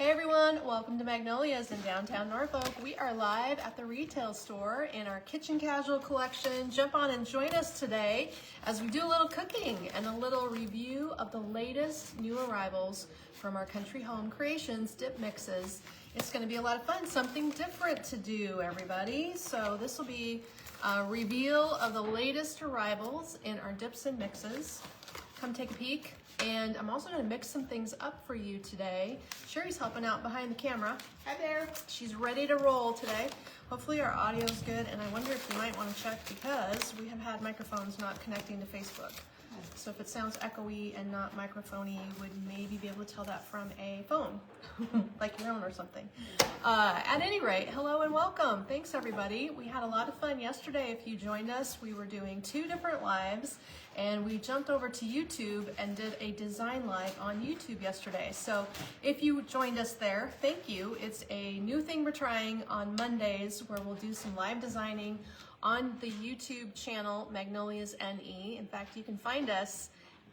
Hey everyone, welcome to Magnolia's in downtown Norfolk. We are live at the retail store in our kitchen casual collection. Jump on and join us today as we do a little cooking and a little review of the latest new arrivals from our Country Home Creations dip mixes. It's going to be a lot of fun, something different to do, everybody. So this will be a reveal of the latest arrivals in our dips and mixes. Come take a peek. And I'm also going to mix some things up for you today. Sherry's helping out behind the camera. Hi there. She's ready to roll today. Hopefully our audio is good, and I wonder if you might want to check because we have had microphones not connecting to Facebook. So if it sounds echoey and not microphony, you would maybe be able to tell that from a phone, like your own or something. At any rate, hello and welcome. Thanks everybody. We had a lot of fun yesterday. If you joined us, we were doing 2 different lives, and we jumped over to YouTube and did a design live on YouTube yesterday. So if you joined us there, thank you. It's a new thing we're trying on Mondays where we'll do some live designing on the YouTube channel, Magnolia's NE. In fact, you can find us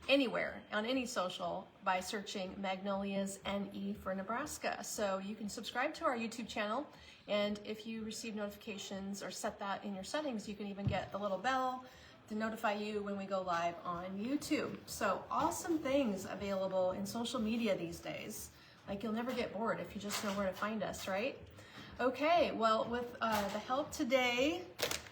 anywhere on any social by searching Magnolia's NE for Nebraska. So you can subscribe to our YouTube channel, and if you receive notifications or set that in your settings, you can even get the little bell to notify you when we go live on YouTube. So awesome things available in social media these days. Like, you'll never get bored if you just know where to find us, right? Okay, well, with the help today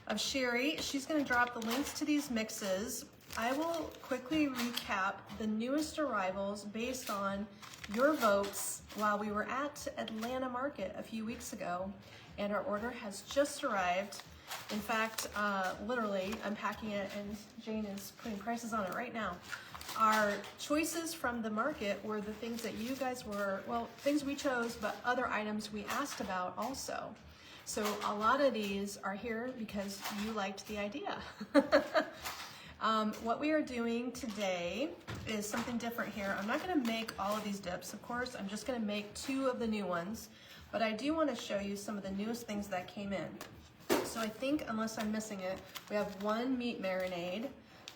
of Sherry, she's going to drop the links to these mixes. I will quickly recap the newest arrivals based on your votes while we were at Atlanta Market a few weeks ago, and our order has just arrived. In fact, literally, I'm packing it and Jane is putting prices on it right now. Our choices from the market were the things that you guys were, well, things we chose, but other items we asked about also. So a lot of these are here because you liked the idea. What we are doing today is something different here. I'm not going to make all of these dips, of course. I'm just going to make 2 of the new ones, but I do want to show you some of the newest things that came in. So I think, unless I'm missing it, we have 1 meat marinade.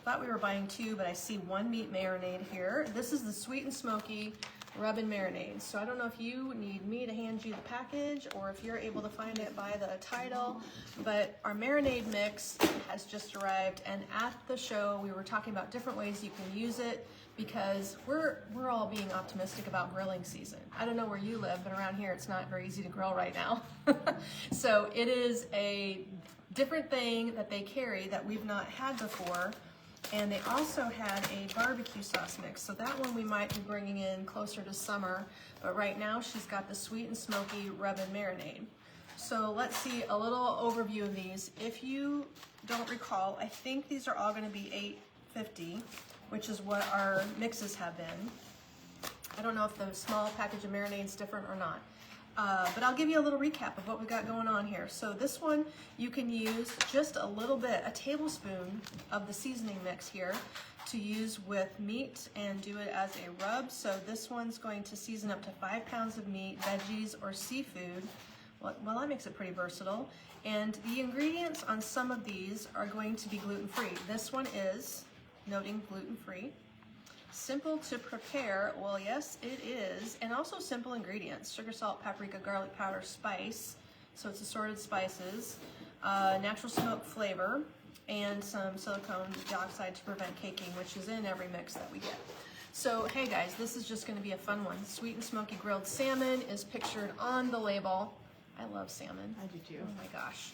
Thought we were buying 2, but I see 1 meat marinade here. This is the sweet and smoky rub and marinade. So I don't know if you need me to hand you the package or if you're able to find it by the title, but our marinade mix has just arrived, and at the show we were talking about different ways you can use it because we're all being optimistic about grilling season. I don't know where you live, but around here it's not very easy to grill right now. So it is a different thing that they carry that we've not had before. And they also had a barbecue sauce mix. So that one we might be bringing in closer to summer. But right now she's got the sweet and smoky rub and marinade. So let's see a little overview of these. If you don't recall, I think these are all going to be $8.50, which is what our mixes have been. I don't know if the small package of marinade is different or not. But I'll give you a little recap of what we got going on here. So this one, you can use just a little bit, a tablespoon of the seasoning mix here to use with meat and do it as a rub. So this one's going to season up to 5 pounds of meat, veggies, or seafood. Well, that makes it pretty versatile. And the ingredients on some of these are going to be gluten-free. This one is, noting gluten-free. Simple to prepare, well, yes, it is, and also simple ingredients: sugar, salt, paprika, garlic powder, spice, so it's assorted spices, natural smoke flavor, and some silicone dioxide to prevent caking, which is in every mix that we get. So, hey guys, this is just going to be a fun one. Sweet and smoky grilled salmon is pictured on the label. I love salmon. I do too. Oh my gosh.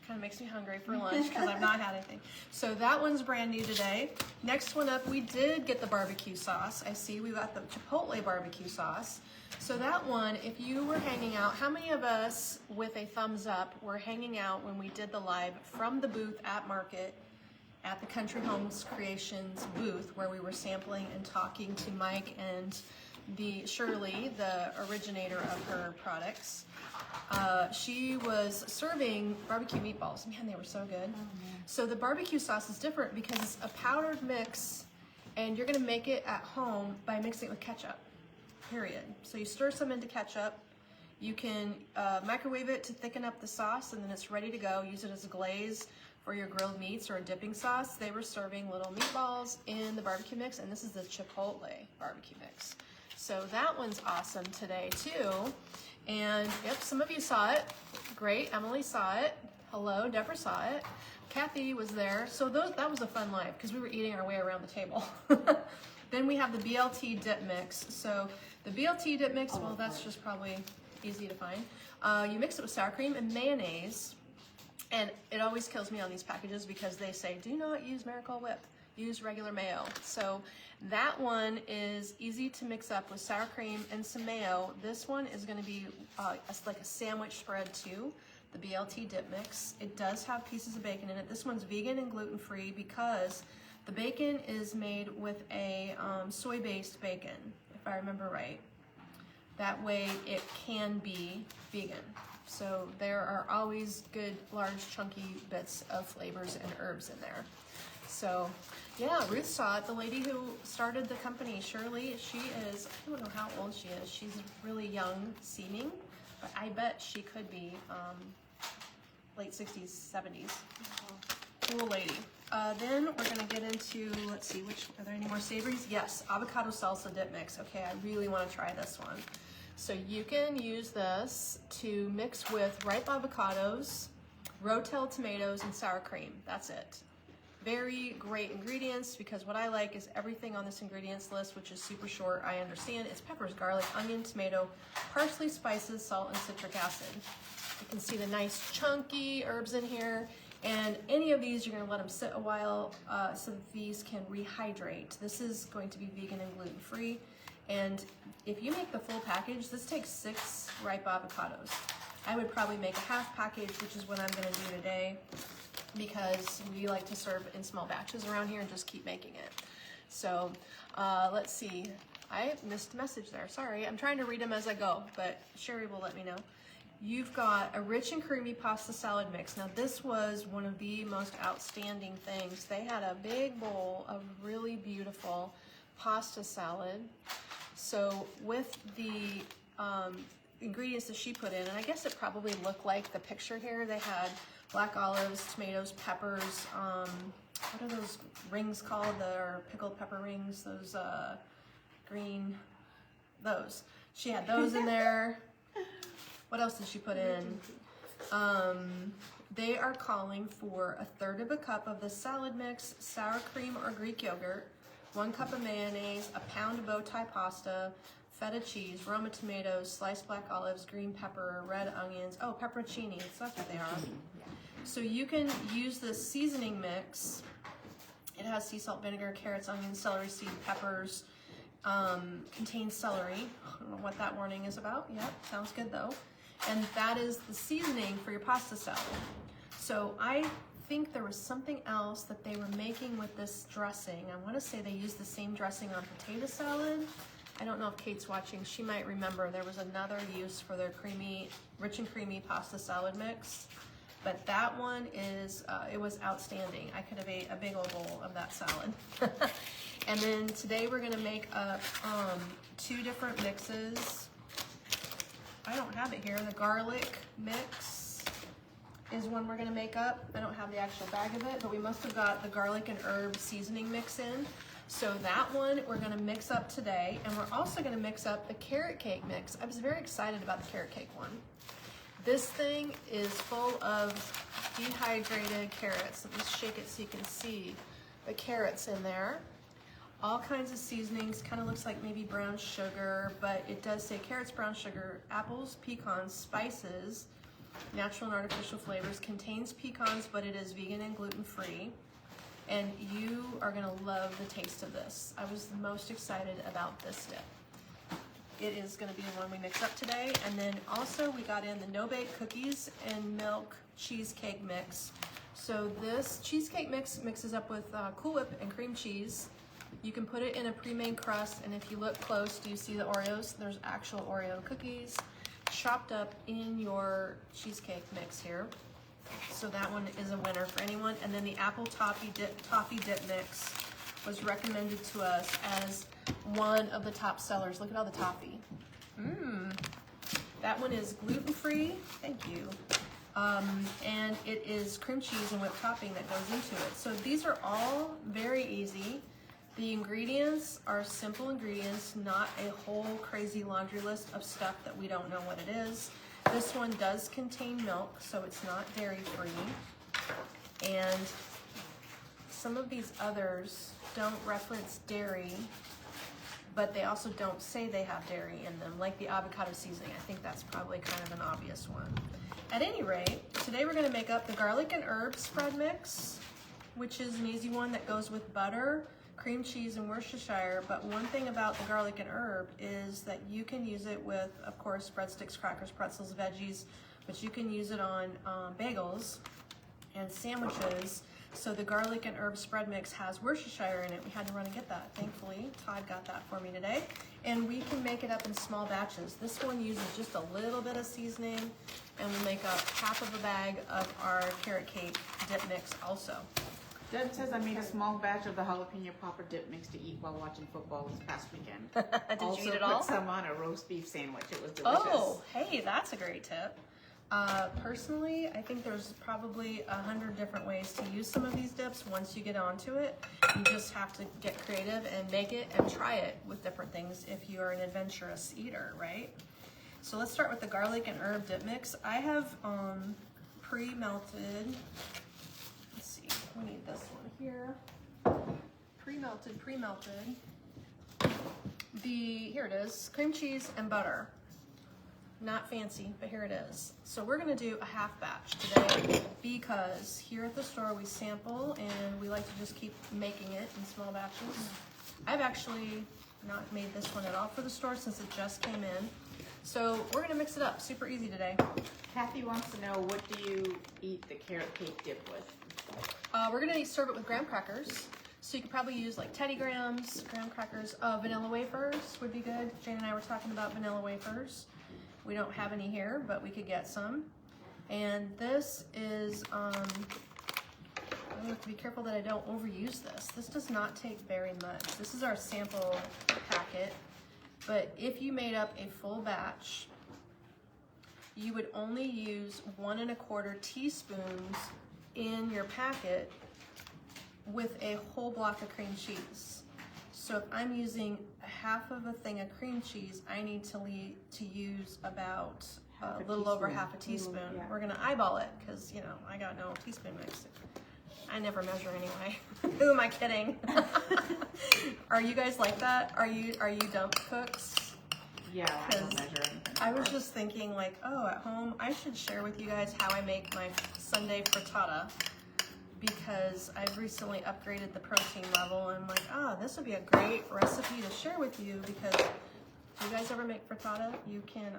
Kind of makes me hungry for lunch because I've not had anything. So that one's brand new today. Next one up, we did get the barbecue sauce. I see we got the Chipotle barbecue sauce. So that one, if you were hanging out, how many of us with a thumbs up were hanging out when we did the live from the booth at Market at the Country Homes Creations booth where we were sampling and talking to Mike and Shirley, the originator of her products. She was serving barbecue meatballs. Man, they were so good. So the barbecue sauce is different because it's a powdered mix, and you're going to make it at home by mixing it with ketchup, period. So you stir some into ketchup. You can microwave it to thicken up the sauce, and then it's ready to go. Use it as a glaze for your grilled meats or a dipping sauce. They were serving little meatballs in the barbecue mix, and this is the Chipotle barbecue mix. So that one's awesome today too. And yep, some of you saw it. Great, Emily saw it. Hello, Deborah saw it. Kathy was there. So that was a fun live because we were eating our way around the table. Then we have the BLT dip mix. So the BLT dip mix, well, that's just probably easy to find. You mix it with sour cream and mayonnaise. And it always kills me on these packages because they say, do not use Miracle Whip, use regular mayo. So that one is easy to mix up with sour cream and some mayo. This one is gonna be like a sandwich spread too, the BLT dip mix. It does have pieces of bacon in it. This one's vegan and gluten-free because the bacon is made with a soy-based bacon, if I remember right. That way it can be vegan. So there are always good, large, chunky bits of flavors and herbs in there. So yeah, Ruth saw it. The lady who started the company, Shirley, she is, I don't know how old she is. She's really young seeming, but I bet she could be late 60s, 70s. Cool lady. Then we're gonna get into, let's see, are there any more savories? Yes, avocado salsa dip mix. Okay, I really wanna try this one. So you can use this to mix with ripe avocados, Rotel tomatoes, and sour cream. That's it. Very great ingredients because what I like is everything on this ingredients list, which is super short, I understand. It's peppers, garlic, onion, tomato, parsley, spices, salt, and citric acid. You can see the nice chunky herbs in here. And any of these, you're gonna let them sit a while so that these can rehydrate. This is going to be vegan and gluten-free. And if you make the full package, this takes 6 ripe avocados. I would probably make a half package, which is what I'm gonna do today, because we like to serve in small batches around here and just keep making it. So let's see, I missed a message there, sorry. I'm trying to read them as I go, but Sherry will let me know. You've got a rich and creamy pasta salad mix. Now this was one of the most outstanding things. They had a big bowl of really beautiful pasta salad. So with the ingredients that she put in, and I guess it probably looked like the picture here, they had black olives, tomatoes, peppers, what are those rings called? They're pickled pepper rings, those green, those. She had those in there. What else did she put in? They are calling for 1/3 cup of the salad mix, sour cream or Greek yogurt, 1 cup of mayonnaise, a pound of bow tie pasta, feta cheese, Roma tomatoes, sliced black olives, green pepper, red onions, oh, pepperoncini, so that's what they are. So you can use this seasoning mix. It has sea salt, vinegar, carrots, onions, celery seed, peppers, contains celery. I don't know what that warning is about. Yep, sounds good though. And that is the seasoning for your pasta salad. So I think there was something else that they were making with this dressing. I want to say they used the same dressing on potato salad. I don't know if Kate's watching. She might remember there was another use for their creamy, rich and creamy pasta salad mix. But that one is, it was outstanding. I could have ate a big old bowl of that salad. And then today we're gonna make up 2 different mixes. I don't have it here. The garlic mix is one we're gonna make up. I don't have the actual bag of it, but we must have got the garlic and herb seasoning mix in. So that one we're gonna mix up today, and we're also gonna mix up the carrot cake mix. I was very excited about the carrot cake one. This thing is full of dehydrated carrots. Let me shake it so you can see the carrots in there. All kinds of seasonings, kind of looks like maybe brown sugar, but it does say carrots, brown sugar, apples, pecans, spices, natural and artificial flavors, contains pecans, but it is vegan and gluten-free. And you are gonna love the taste of this. I was the most excited about this dip. It is gonna be the one we mix up today. And then also we got in the no-bake cookies and milk cheesecake mix. So this cheesecake mix mixes up with Cool Whip and cream cheese. You can put it in a pre-made crust, and if you look close, do you see the Oreos? There's actual Oreo cookies chopped up in your cheesecake mix here. So that one is a winner for anyone. And then the apple toffee dip mix was recommended to us as one of the top sellers. Look at all the toffee. That one is gluten-free. Thank you. And it is cream cheese and whipped topping that goes into it. So these are all very easy. The ingredients are simple ingredients, not a whole crazy laundry list of stuff that we don't know what it is. This one does contain milk, so it's not dairy free. And some of these others don't reference dairy, but they also don't say they have dairy in them, like the avocado seasoning. I think that's probably kind of an obvious one. At any rate, today we're gonna make up the garlic and herb spread mix, which is an easy one that goes with butter, cream cheese, and Worcestershire. But one thing about the garlic and herb is that you can use it with, of course, breadsticks, crackers, pretzels, veggies, but you can use it on bagels and sandwiches. So the garlic and herb spread mix has Worcestershire in it. We had to run and get that. Thankfully, Todd got that for me today. And we can make it up in small batches. This one uses just a little bit of seasoning, and we'll make up half of a bag of our carrot cake dip mix also. Deb says I made a small batch of the jalapeno popper dip mix to eat while watching football this past weekend. Did also you eat it all? put some on a roast beef sandwich. It was delicious. Oh, hey, that's a great tip. Personally, I think there's probably 100 different ways to use some of these dips. Once you get onto it, you just have to get creative and make it and try it with different things if you are an adventurous eater, right? So let's start with the garlic and herb dip mix. I have pre-melted, let's see, we need this one here. Pre-melted. Here it is, cream cheese and butter. Not fancy, but here it is. So we're gonna do a half batch today because here at the store we sample and we like to just keep making it in small batches. I've actually not made this one at all for the store since it just came in. So we're gonna mix it up, super easy today. Kathy wants to know, what do you eat the carrot cake dip with? We're gonna serve it with graham crackers. So you could probably use like Teddy Grahams, graham crackers, vanilla wafers would be good. Jane and I were talking about vanilla wafers. We don't have any here, but we could get some. And this is, I have to be careful that I don't overuse this. This does not take very much. This is our sample packet, but if you made up a full batch, you would only use 1 1/4 teaspoons in your packet with a whole block of cream cheese. So if I'm using half of a thing of cream cheese, I need to use about a little over half a teaspoon. Yeah. We're gonna eyeball it because, you know, I got no teaspoon mix. I never measure anyway. Who am I kidding? Are you guys like that? Are you dump cooks? Yeah, I don't measure anything. I was just thinking like, oh, at home, I should share with you guys how I make my Sunday frittata, because I've recently upgraded the protein level and I'm like, this would be a great recipe to share with you, because if you guys ever make frittata, you can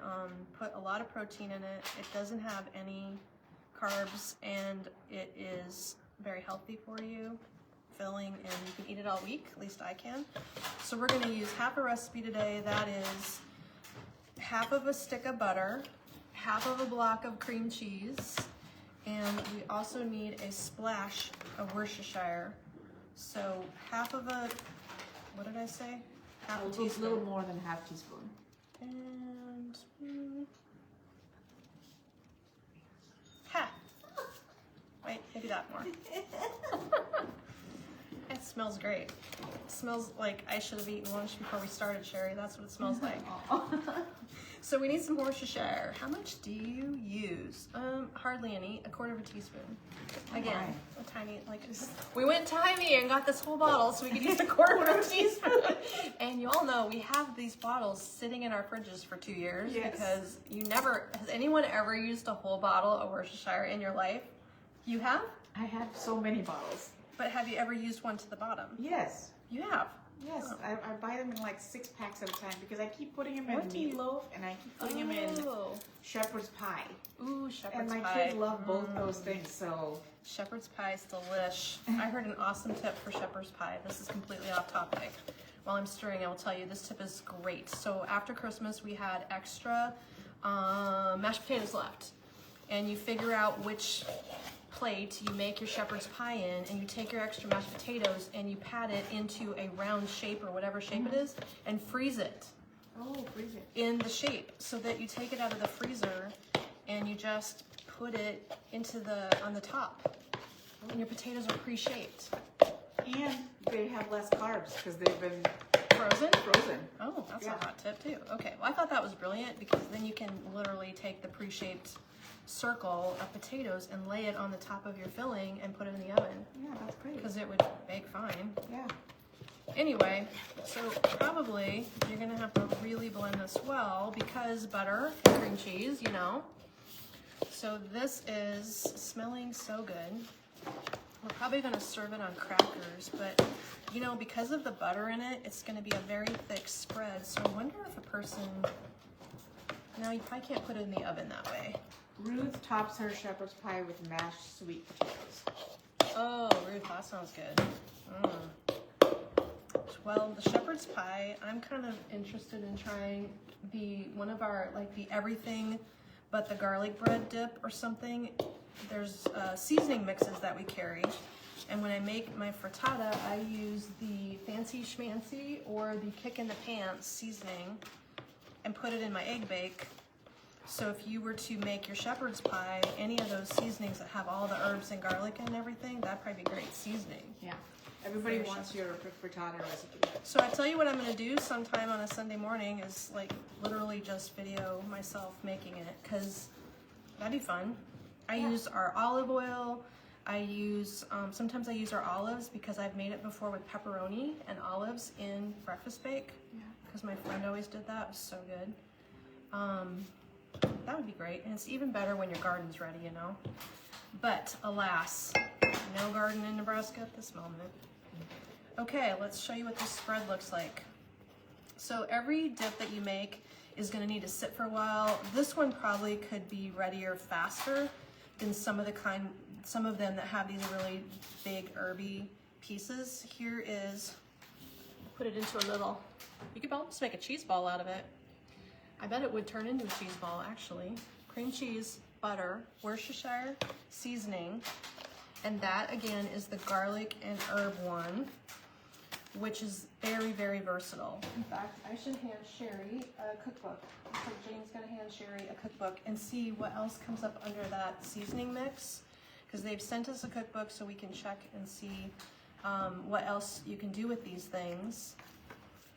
put a lot of protein in it. It doesn't have any carbs and it is very healthy for you, filling, and you can eat it all week, at least I can. So we're gonna use half a recipe today. That is half of a stick of butter, half of a block of cream cheese, and we also need a splash of Worcestershire. So half of a, what did I say? Half a teaspoon. A little more than half teaspoon. And wait, maybe that more. It smells great. It smells like I should have eaten lunch before we started, Sherry. That's what it smells like. So we need some Worcestershire. How much do you use? Hardly any. 1/4 of a teaspoon. Again, a tiny, like, we went tiny and got this whole bottle so we could use 1/4 of a teaspoon. And you all know we have these bottles sitting in our fridges for 2 years. Yes. Because has anyone ever used a whole bottle of Worcestershire in your life? You have? I have so many bottles. But have you ever used one to the bottom? Yes. You have? Yes, Oh. I buy them in like 6 packs at a time because I keep putting them in What do you- meatloaf and I keep putting them in shepherd's pie. Ooh, shepherd's And my pie. kids love both those things, so. Shepherd's pie is delish. I heard an awesome tip for shepherd's pie. This is completely off topic. While I'm stirring, I will tell you this tip is great. So after Christmas, we had extra mashed potatoes left. And you figure out which plate you make your shepherd's pie in, and you take your extra mashed potatoes and you pat it into a round shape or whatever shape it is and freeze it. Oh, freeze it. In the shape, so that you take it out of the freezer and you just put it into on the top, and your potatoes are pre-shaped. And they have less carbs because they've been Frozen? frozen. Oh, that's Yeah. a hot tip too. Okay, well I thought that was brilliant because then you can literally take the pre-shaped circle of potatoes and lay it on the top of your filling and put it in the oven Yeah, that's great. because it would bake fine. Yeah. Anyway, so probably you're gonna have to really blend this well because butter, cream cheese, you know. So this is smelling so good. We're probably gonna serve it on crackers, but you know, because of the butter in it, it's gonna be a very thick spread. So I wonder if a person, no, you probably can't put it in the oven that way. Ruth tops her shepherd's pie with mashed sweet potatoes. Oh, Ruth, that sounds good. Well, the shepherd's pie, I'm kind of interested in trying one of our, like the everything but the garlic bread dip or something. There's seasoning mixes that we carry. And when I make my frittata, I use the Fancy Schmancy or the Kick in the Pants seasoning and put it in my egg bake. So if you were to make your shepherd's pie, any of those seasonings that have all the herbs and garlic and everything, that'd probably be great seasoning. Yeah. Everybody Very wants your frittata recipe. So I tell you what I'm gonna do sometime on a Sunday morning is like literally just video myself making it because that'd be fun. I use our olive oil. I use, sometimes I use our olives because I've made it before with pepperoni and olives in breakfast bake because my friend always did that. It was so good. That would be great. And it's even better when your garden's ready, you know. But alas, no garden in Nebraska at this moment. Okay, let's show you what this spread looks like. So every dip that you make is gonna need to sit for a while. This one probably could be readier faster than some of them that have these really big herby pieces. Here is, put it into a little, you could almost make a cheese ball out of it. I bet it would turn into a cheese ball actually. Cream cheese, butter, Worcestershire seasoning, and that again is the garlic and herb one, which is very, very versatile. In fact, I should hand Sherry a cookbook. So Jane's gonna hand Sherry a cookbook and see what else comes up under that seasoning mix, because they've sent us a cookbook so we can check and see what else you can do with these things.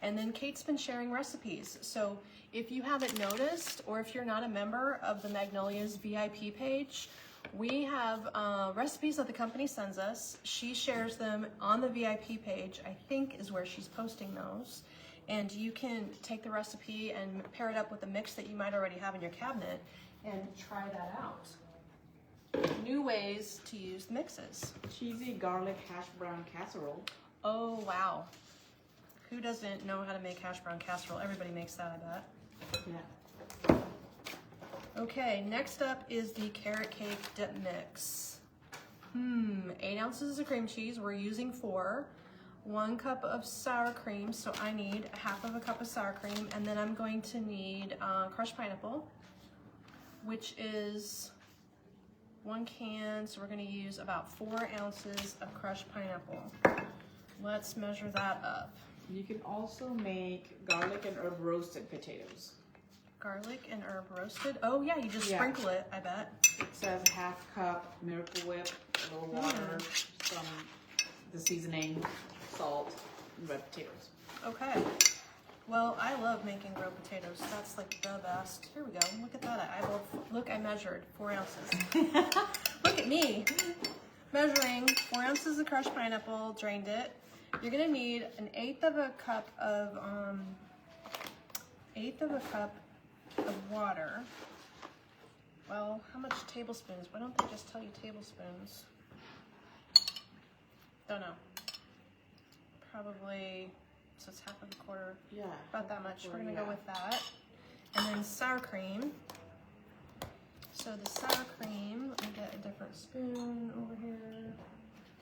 And then Kate's been sharing recipes. So if you haven't noticed, or if you're not a member of the Magnolia's VIP page, we have recipes that the company sends us. She shares them on the VIP page, I think is where she's posting those. And you can take the recipe and pair it up with a mix that you might already have in your cabinet and try that out. New ways to use mixes. Cheesy garlic hash brown casserole. Oh, wow. Who doesn't know how to make hash brown casserole? Everybody makes that, I bet. Yeah. Okay, next up is the carrot cake dip mix. 8 ounces of cream cheese. We're using 4. 1 cup of sour cream, so I need 1/2 cup of sour cream, and then I'm going to need crushed pineapple, which is 1 can, so we're gonna use about 4 ounces of crushed pineapple. Let's measure that up. You can also make garlic and herb roasted potatoes. Garlic and herb roasted. Oh yeah, you just sprinkle it, I bet. It says 1/2 cup Miracle Whip, a little water, some the seasoning, salt, and red potatoes. Okay. Well, I love making grilled potatoes. That's like the best. Here we go. Look at that. I measured 4 ounces. Look at me. Measuring 4 ounces of crushed pineapple, drained it. You're gonna need 1/8 cup of 1/8 cup of water. Well, how much tablespoons? Why don't they just tell you tablespoons? Don't know. Probably, so it's 1/2 quarter. Yeah. About that much. We're gonna go with that. And then sour cream. So the sour cream, let me get a different spoon over here.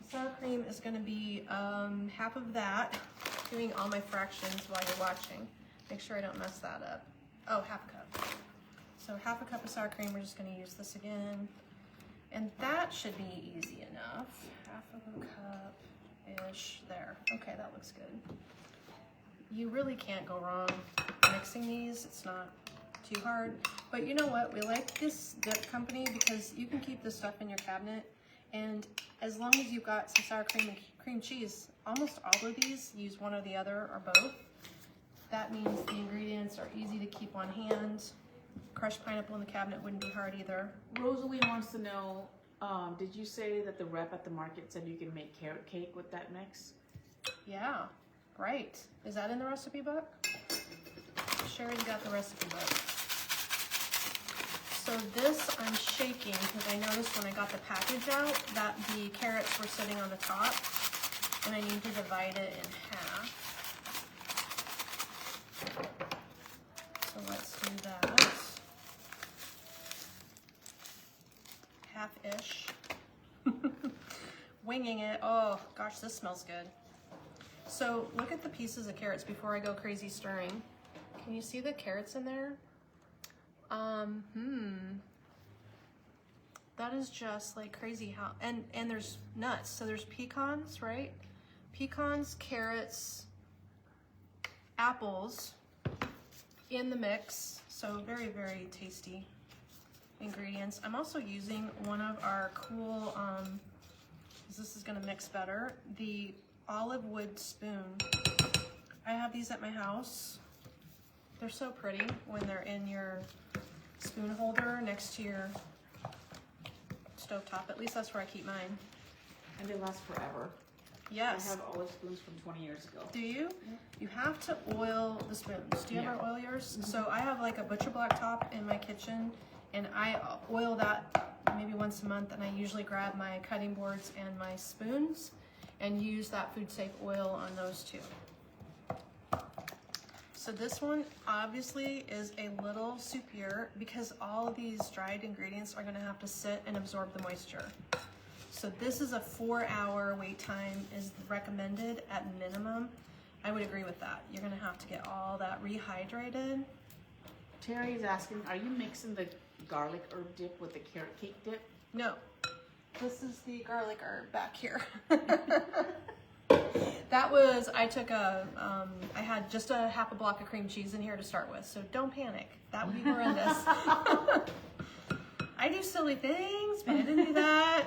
The sour cream is gonna be 1/2 of that. Doing all my fractions while you're watching. Make sure I don't mess that up. Oh, 1/2 cup. So 1/2 cup of sour cream, we're just gonna use this again. And that should be easy enough. 1/2 cup-ish, there. Okay, that looks good. You really can't go wrong mixing these. It's not too hard. But you know what? We like this dip company because you can keep this stuff in your cabinet And as long as you've got some sour cream and cream cheese, almost all of these use one or the other or both. That means the ingredients are easy to keep on hand. Crushed pineapple in the cabinet wouldn't be hard either. Rosalie wants to know, did you say that the rep at the market said you can make carrot cake with that mix? Yeah, right. Is that in the recipe book? Sherry's got the recipe book. So this I'm shaking because I noticed when I got the package out that the carrots were sitting on the top, and I need to divide it in half. So let's do that. Half-ish. Winging it. Oh gosh, this smells good. So look at the pieces of carrots before I go crazy stirring. Can you see the carrots in there? That is just like crazy how, and there's nuts. So there's pecans, right? Pecans, carrots, apples in the mix. So very, very tasty ingredients. I'm also using one of our cool, this is gonna mix better, the olive wood spoon. I have these at my house. They're so pretty when they're in your spoon holder next to your stovetop. At least that's where I keep mine. And they last forever. Yes. I have olive spoons from 20 years ago. Do you? Yeah. You have to oil the spoons. Do you ever oil yours? Mm-hmm. So I have like a butcher block top in my kitchen, and I oil that maybe once a month, and I usually grab my cutting boards and my spoons and use that food safe oil on those too. So this one obviously is a little soupier because all of these dried ingredients are gonna have to sit and absorb the moisture. So this is a 4-hour wait time is recommended at minimum. I would agree with that. You're gonna have to get all that rehydrated. Terry's asking, are you mixing the garlic herb dip with the carrot cake dip? No, this is the garlic herb back here. That was, I took I had just a half a block of cream cheese in here to start with, so don't panic. That would be horrendous. I do silly things, but I didn't do that.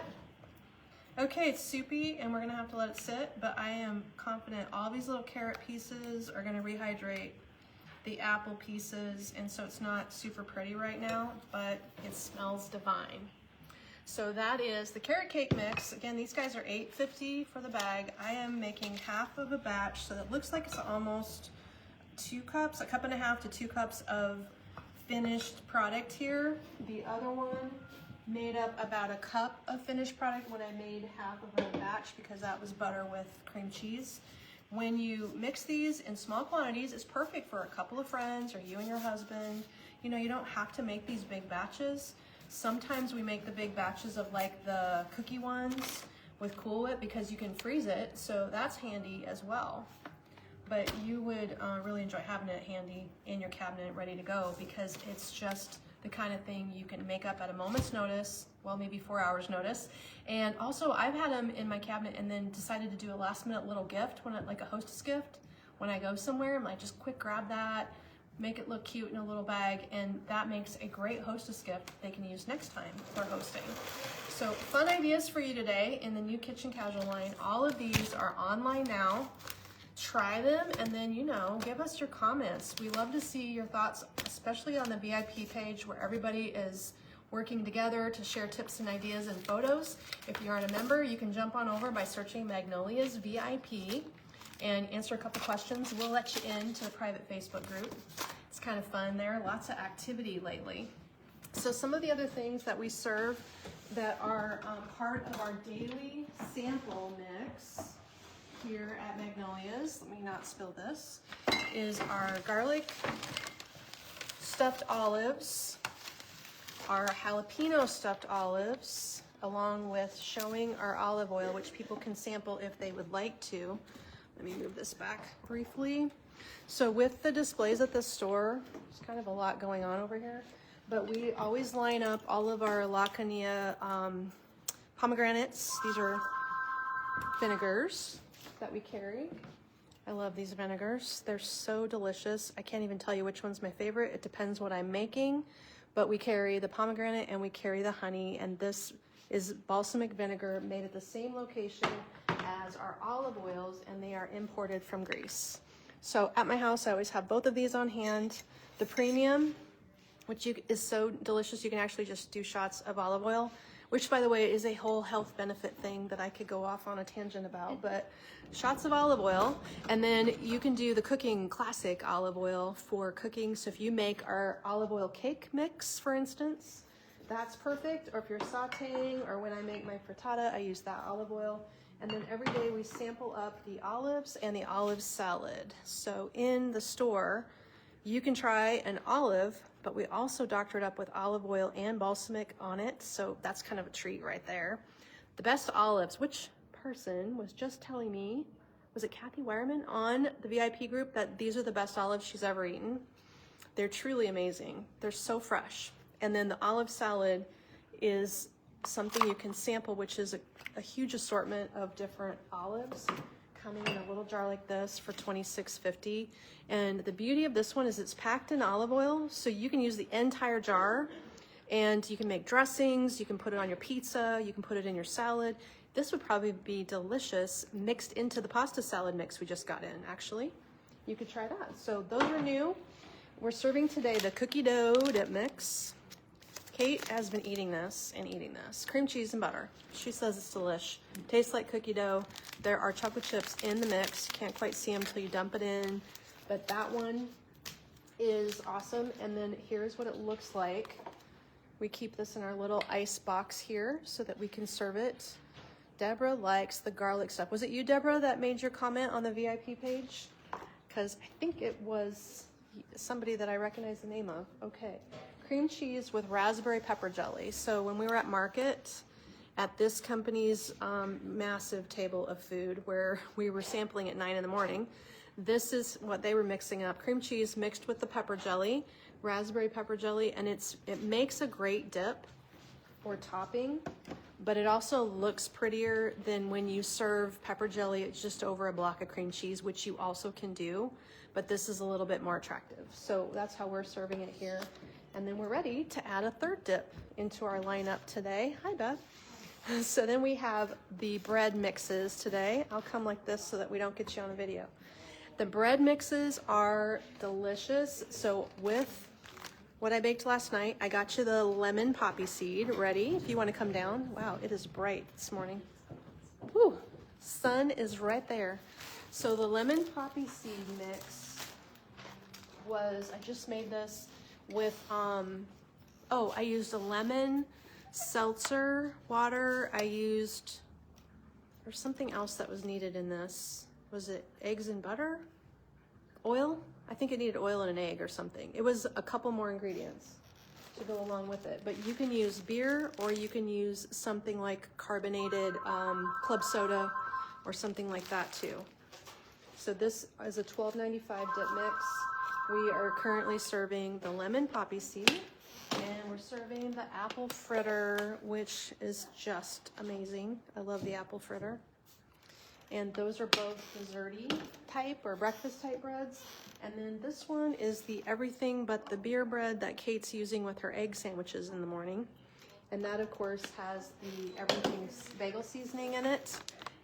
Okay, it's soupy, and we're gonna have to let it sit, but I am confident all these little carrot pieces are gonna rehydrate the apple pieces, and so it's not super pretty right now, but it smells divine. So that is the carrot cake mix. Again, these guys are $8.50 for the bag. I am making half of a batch, so it looks like it's almost 2 cups, a cup and a half to 2 cups of finished product here. The other one made up about a cup of finished product when I made half of a batch because that was butter with cream cheese. When you mix these in small quantities, it's perfect for a couple of friends or you and your husband. You know, you don't have to make these big batches. Sometimes we make the big batches of like the cookie ones with Cool Whip because you can freeze it, so that's handy as well. But you would really enjoy having it handy in your cabinet ready to go because it's just the kind of thing you can make up at a moment's notice, well, maybe 4 hours notice. And also I've had them in my cabinet and then decided to do a last minute little gift, like a hostess gift. When I go somewhere, I'm like, just quick grab that, make it look cute in a little bag, and that makes a great hostess gift they can use next time for hosting. So fun ideas for you today in the new Kitchen Casual line. All of these are online now. Try them and then, you know, give us your comments. We love to see your thoughts, especially on the VIP page where everybody is working together to share tips and ideas and photos. If you aren't a member, you can jump on over by searching Magnolia's VIP and answer a couple questions. We'll let you into the private Facebook group. It's kind of fun there, lots of activity lately. So some of the other things that we serve that are part of our daily sample mix here at Magnolia's, let me not spill this, is our garlic stuffed olives, our jalapeno stuffed olives, along with showing our olive oil, which people can sample if they would like to. Let me move this back briefly. So with the displays at the store, there's kind of a lot going on over here, but we always line up all of our La Cania pomegranates. These are vinegars that we carry. I love these vinegars. They're so delicious. I can't even tell you which one's my favorite. It depends what I'm making, but we carry the pomegranate and we carry the honey, and this is balsamic vinegar made at the same location as our olive oils, and they are imported from Greece. So at my house, I always have both of these on hand. The premium, which is so delicious, you can actually just do shots of olive oil, which by the way is a whole health benefit thing that I could go off on a tangent about, but shots of olive oil. And then you can do the cooking classic olive oil for cooking. So if you make our olive oil cake mix, for instance, that's perfect. Or if you're sauteing, or when I make my frittata, I use that olive oil. And then every day we sample up the olives and the olive salad. So in the store, you can try an olive, but we also doctor it up with olive oil and balsamic on it. So that's kind of a treat right there. The best olives, which person was just telling me, was it Kathy Wireman on the VIP group, that these are the best olives she's ever eaten. They're truly amazing. They're so fresh. And then the olive salad is something you can sample, which is a huge assortment of different olives coming in a little jar like this for $26.50. And the beauty of this one is it's packed in olive oil, so you can use the entire jar, and you can make dressings, you can put it on your pizza, you can put it in your salad. This would probably be delicious mixed into the pasta salad mix we just got in, actually. You could try that. So those are new. We're serving today the cookie dough dip mix. Kate has been eating this and eating this. Cream cheese and butter. She says it's delish. Tastes like cookie dough. There are chocolate chips in the mix. You can't quite see them until you dump it in. But that one is awesome. And then here's what it looks like. We keep this in our little ice box here so that we can serve it. Deborah likes the garlic stuff. Was it you, Deborah, that made your comment on the VIP page? Because I think it was somebody that I recognize the name of. Okay. Cream cheese with raspberry pepper jelly. So when we were at market at this company's massive table of food where we were sampling at 9 in the morning, this is what they were mixing up. Cream cheese mixed with the pepper jelly, raspberry pepper jelly, and it makes a great dip or topping, but it also looks prettier than when you serve pepper jelly. It's just over a block of cream cheese, which you also can do, but this is a little bit more attractive. So that's how we're serving it here. And then we're ready to add a third dip into our lineup today. Hi, Beth. So then we have the bread mixes today. I'll come like this so that we don't get you on a video. The bread mixes are delicious. So with what I baked last night, I got you the lemon poppy seed ready. If you want to come down. Wow, it is bright this morning. Whew, sun is right there. So the lemon poppy seed mix was, I just made this with, I used a lemon seltzer water. There's something else that was needed in this. Was it eggs and butter? Oil? I think it needed oil and an egg or something. It was a couple more ingredients to go along with it. But you can use beer, or you can use something like carbonated club soda or something like that too. So this is a $12.95 dip mix. We are currently serving the lemon poppy seed, and we're serving the apple fritter, which is just amazing. I love the apple fritter. And those are both desserty type or breakfast type breads. And then this one is the everything but the beer bread that Kate's using with her egg sandwiches in the morning. And that of course has the everything bagel seasoning in it.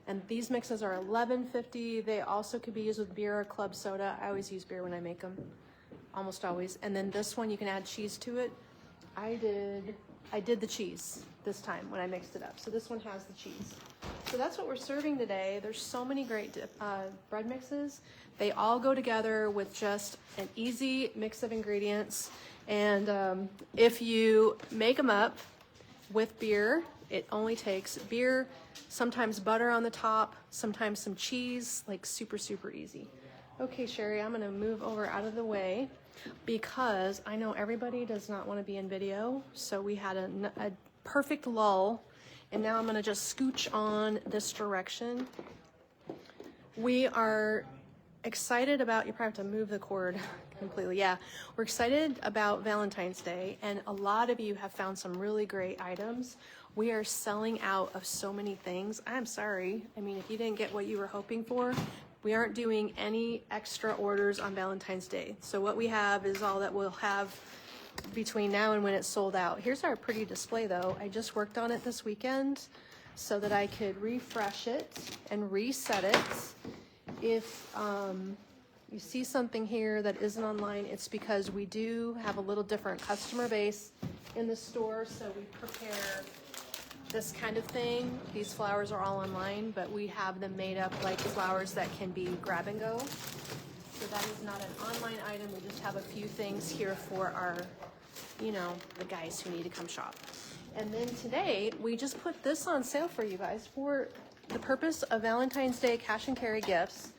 And these mixes are $11.50. They also could be used with beer or club soda. I always use beer when I make them, almost always. And then this one, you can add cheese to it. I did the cheese this time when I mixed it up. So this one has the cheese. So that's what we're serving today. There's so many great bread mixes. They all go together with just an easy mix of ingredients. And if you make them up with beer, it only takes beer, sometimes butter on the top, sometimes some cheese, like super, super easy. Okay, Sherry, I'm gonna move over out of the way because I know everybody does not wanna be in video. So we had a perfect lull, and now I'm gonna just scooch on this direction. We are excited about, you probably have to move the cord completely. Yeah, we're excited about Valentine's Day, and a lot of you have found some really great items. We are selling out of so many things. I'm sorry. I mean, if you didn't get what you were hoping for, we aren't doing any extra orders on Valentine's Day. So what we have is all that we'll have between now and when it's sold out. Here's our pretty display though. I just worked on it this weekend so that I could refresh it and reset it. If you see something here that isn't online, it's because we do have a little different customer base in the store, so we prepare this kind of thing. These flowers are all online, but we have them made up like flowers that can be grab and go. So that is not an online item. We just have a few things here for our, you know, the guys who need to come shop. And then today, we just put this on sale for you guys for the purpose of Valentine's Day cash and carry gifts.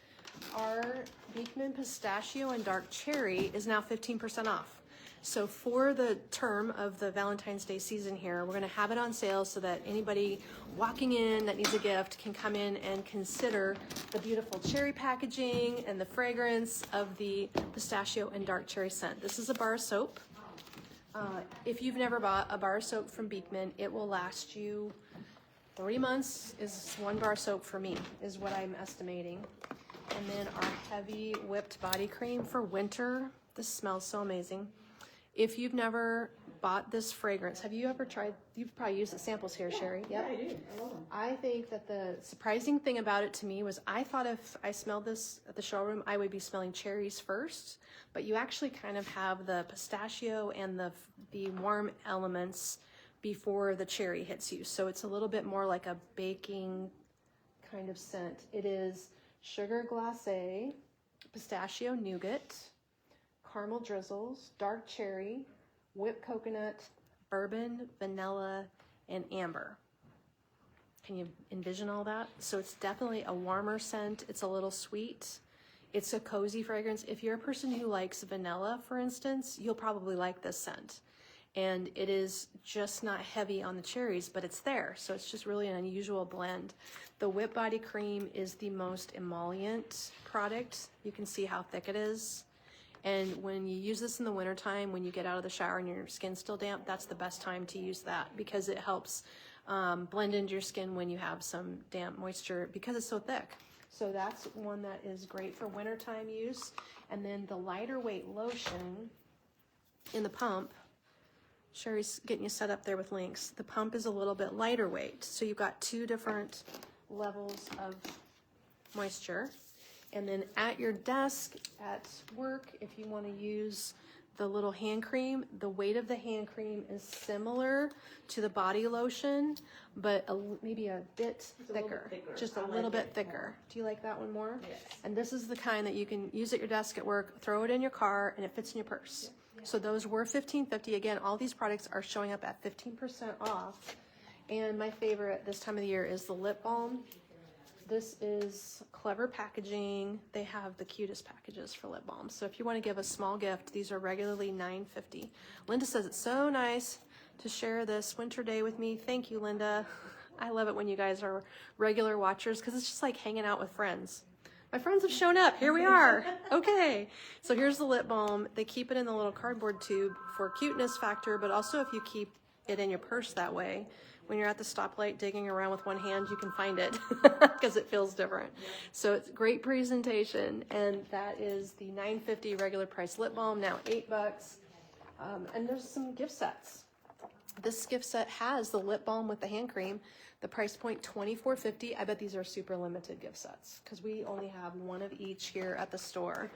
Our Beekman Pistachio and Dark Cherry is now 15% off. So for the term of the Valentine's Day season here, we're gonna have it on sale so that anybody walking in that needs a gift can come in and consider the beautiful cherry packaging and the fragrance of the pistachio and dark cherry scent. This is a bar of soap. If you've never bought a bar of soap from Beekman, it will last you 3 months is one bar of soap for me, is what I'm estimating. And then our heavy whipped body cream for winter. This smells so amazing. If you've never bought this fragrance, have you ever tried? You've probably used the samples here, Sherry. Yep. Yeah, I do. I love them. I think that the surprising thing about it to me was I thought if I smelled this at the showroom, I would be smelling cherries first, but you actually kind of have the pistachio and the warm elements before the cherry hits you. So it's a little bit more like a baking kind of scent. It is sugar glacé, pistachio nougat, caramel drizzles, dark cherry, whipped coconut, bourbon, vanilla, and amber. Can you envision all that? So it's definitely a warmer scent. It's a little sweet. It's a cozy fragrance. If you're a person who likes vanilla, for instance, you'll probably like this scent. And it is just not heavy on the cherries, but it's there. So it's just really an unusual blend. The whipped body cream is the most emollient product. You can see how thick it is. And when you use this in the wintertime, when you get out of the shower and your skin's still damp, that's the best time to use that because it helps blend into your skin when you have some damp moisture because it's so thick. So that's one that is great for wintertime use. And then the lighter weight lotion in the pump, Sherry's getting you set up there with links. The pump is a little bit lighter weight. So you've got 2 different levels of moisture. And then at your desk at work, if you want to use the little hand cream, the weight of the hand cream is similar to the body lotion, but maybe a bit thicker, just a little bit thicker. Do you like that one more? Yes. And this is the kind that you can use at your desk at work, throw it in your car, and it fits in your purse. Yeah. So those were $15.50. Again, all these products are showing up at 15% off. And my favorite this time of the year is the lip balm. This is clever packaging. They have the cutest packages for lip balms. So if you want to give a small gift, these are regularly $9.50. Linda says it's so nice to share this winter day with me. Thank you, Linda. I love it when you guys are regular watchers because it's just like hanging out with friends. My friends have shown up. Here we are. Okay. So here's the lip balm. They keep it in the little cardboard tube for cuteness factor, but also if you keep it in your purse that way, when you're at the stoplight digging around with one hand, you can find it because it feels different. Yeah. So it's great presentation, and that is the $9.50 regular price lip balm, now $8. And there's some gift sets. This gift set has the lip balm with the hand cream. The price point $24.50. I bet these are super limited gift sets because we only have one of each here at the store.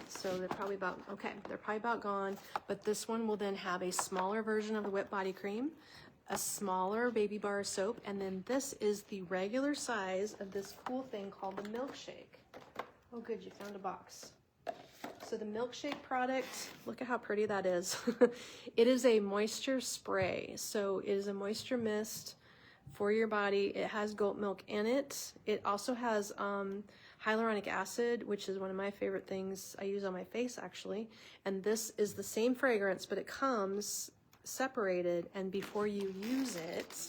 So they're probably about gone. But this one will then have a smaller version of the whipped body cream, a smaller baby bar of soap, and then this is the regular size of this cool thing called the milkshake. Oh good, you found a box. So the milkshake product, look at how pretty that is. It is a moisture spray. So it is a moisture mist for your body. It has goat milk in it. It also has hyaluronic acid, which is one of my favorite things I use on my face actually. And this is the same fragrance, but it comes separated, and before you use it,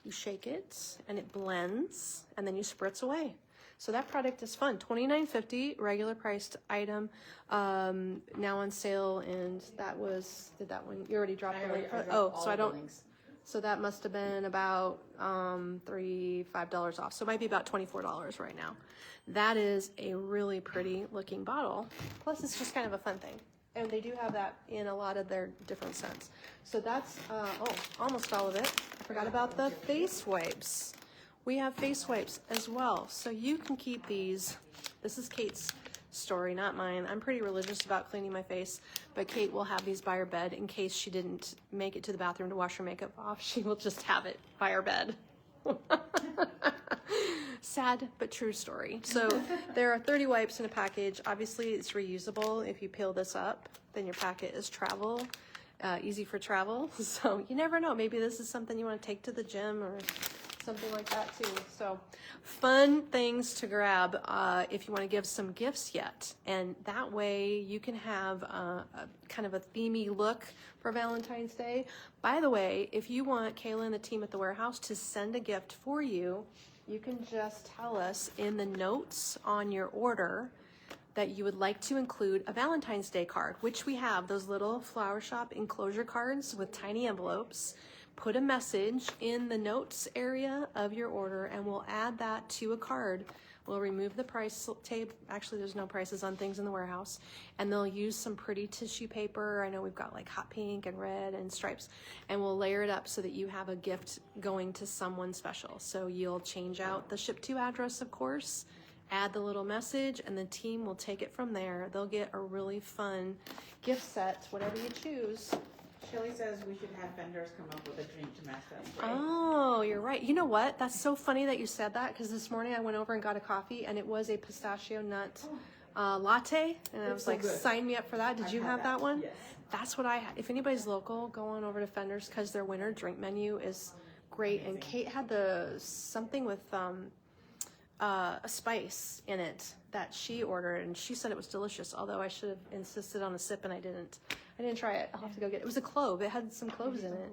you shake it and it blends and then you spritz away. So that product is fun. $29.50 regular priced item, now on sale, and that was, did that one, you already dropped the link for it? Oh, so I don't, so that must have been about $5 off. So it might be about $24 right now. That is a really pretty looking bottle. Plus it's just kind of a fun thing. And they do have that in a lot of their different scents. So that's, almost all of it. I forgot about the face wipes. We have face wipes as well. So you can keep these. This is Kate's story, not mine. I'm pretty religious about cleaning my face, but Kate will have these by her bed in case she didn't make it to the bathroom to wash her makeup off. She will just have it by her bed. Sad but true story. So there are 30 wipes in a package. Obviously it's reusable. If you peel this up, then your packet is travel, easy for travel. So you never know, maybe this is something you want to take to the gym or something like that too. So fun things to grab if you want to give some gifts yet. And that way you can have a kind of a themey look for Valentine's Day. By the way, if you want Kayla and the team at the warehouse to send a gift for you, you can just tell us in the notes on your order that you would like to include a Valentine's Day card, which we have, those little flower shop enclosure cards with tiny envelopes. Put a message in the notes area of your order and we'll add that to a card. We'll remove the price tape. Actually, there's no prices on things in the warehouse. And they'll use some pretty tissue paper. I know we've got like hot pink and red and stripes. And we'll layer it up so that you have a gift going to someone special. So you'll change out the ship to address, of course, add the little message, and the team will take it from there. They'll get a really fun gift set, whatever you choose. Shelly says we should have vendors come up with a drink to match that spray. Oh, you're right. You know what? That's so funny that you said that because this morning I went over and got a coffee and it was a pistachio nut latte. And I was so like, good. sign me up for that. Did you have that one? Yes. That's what I had. If anybody's local, go on over to Fender's because their winter drink menu is great. And Kate had something with a spice in it that she ordered and she said it was delicious, although I should have insisted on a sip and I didn't try it. I'll have to go get it. It was a clove. It had some cloves in it.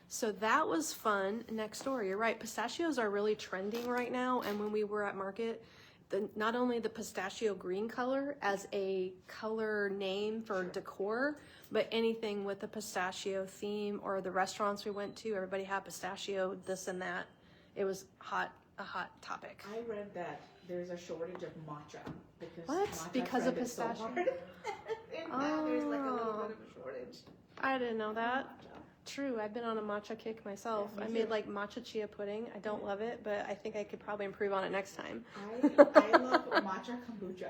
So that was fun. Next door, you're right. Pistachios are really trending right now. And when we were at market, not only the pistachio green color as a color name for decor, but anything with a pistachio theme, or the restaurants we went to, everybody had pistachio, this and that. It was a hot topic. I read that there's a shortage of matcha because What? matcha Because of trended so pistachio? hard. And now there's like a little bit of a shortage. I didn't know that. Matcha. True, I've been on a matcha kick myself. Yeah, me I made too. like matcha chia pudding. I don't love it, but I think I could probably improve on it next time. I love matcha kombucha.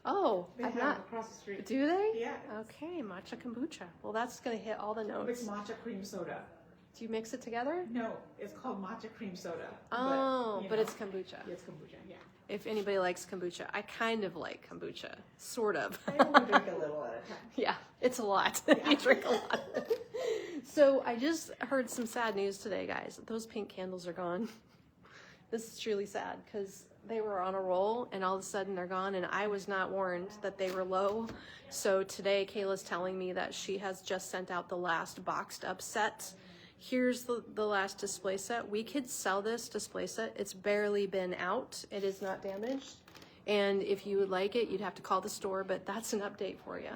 Oh, They I've have not. across the street. Do they? Yeah. Okay, matcha kombucha. Well, that's gonna hit all the It's notes. matcha cream soda. Do you mix it together? No, it's called matcha cream soda. Oh, you but know, it's kombucha. it's kombucha. Yeah. If anybody likes kombucha, I kind of like kombucha, sort of. I only drink a little at a time. Yeah, it's a lot. You drink a lot. So I just heard some sad news today, guys. Those pink candles are gone. This is truly sad because they were on a roll and all of a sudden they're gone and I was not warned that they were low. So today Kayla's telling me that she has just sent out the last boxed up set. Here's the last display set. We could sell this display set. It's barely been out. It is not damaged. And if you would like it, you'd have to call the store, but that's an update for you.